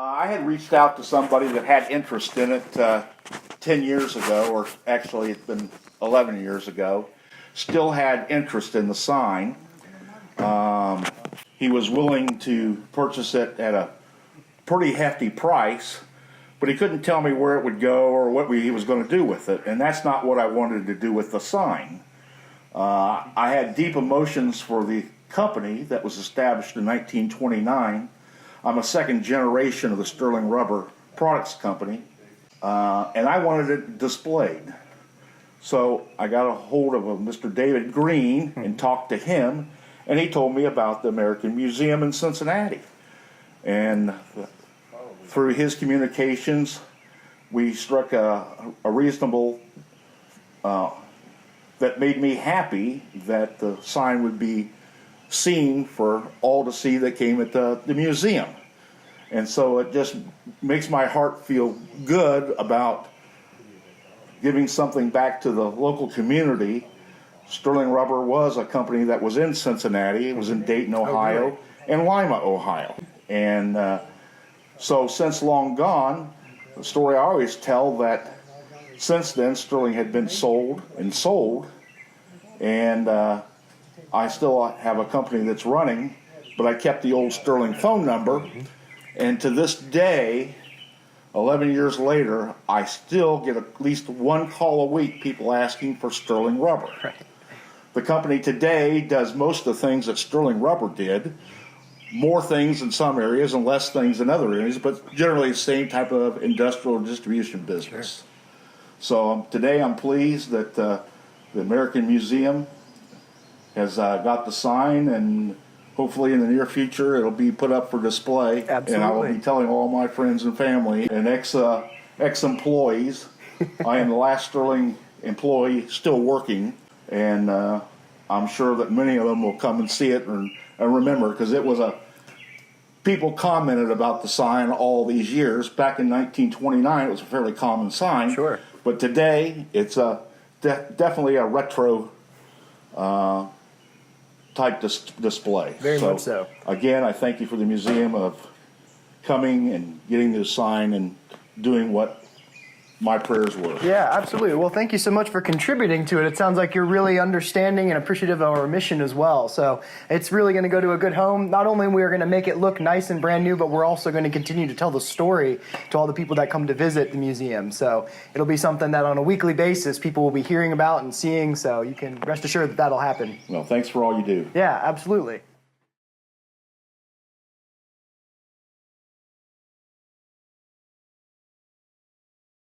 I had reached out to somebody that had interest in it 10 years ago, or actually it's been 11 years ago. Still had interest in the sign. He was willing to purchase it at a pretty hefty price, but he couldn't tell me where it would go or what he was going to do with it, and that's not what I wanted to do with the sign. I had deep emotions for the company that was established in 1929. I'm a second generation of the Sterling Rubber Products Company, and I wanted it displayed. So I got a hold of Mr. David Green and talked to him, and he told me about the American Museum in Cincinnati. And through his communications, we struck a reasonable, that made me happy that the sign would be seen for all to see that came at the museum. And so it just makes my heart feel good about giving something back to the local community. Sterling Rubber was a company that was in Cincinnati. It was in Dayton, Ohio, and Lima, Ohio. And so since long gone, the story I always tell that since then Sterling had been sold, and I still have a company that's running, but I kept the old Sterling phone number, and to this day, 11 years later, I still get at least one call a week, people asking for Sterling Rubber. Right. The company today does most of the things that Sterling Rubber did, more things in some areas and less things in other areas, but generally the same type of industrial distribution business. Sure. So today I'm pleased that the American Museum has got the sign, and hopefully in the near future it'll be put up for display. Absolutely. And I will be telling all my friends and family and ex-employees. I am the last Sterling employee still working, and I'm sure that many of them will come and see it and remember, because it was people commented about the sign all these years. Back in 1929 it was a fairly common sign. Sure. But today it's definitely a retro type display. Very much so. Again, I thank you for the museum of coming and getting this sign and doing what my prayers were. Yeah, absolutely. Well, thank you so much for contributing to it. It sounds like you're really understanding and appreciative of our mission as well. So it's really going to go to a good home. Not only we're going to make it look nice and brand new, but we're also going to continue to tell the story to all the people that come to visit the museum. So it'll be something that on a weekly basis people will be hearing about and seeing. So you can rest assured that that'll happen. Well, thanks for all you do. Yeah, absolutely.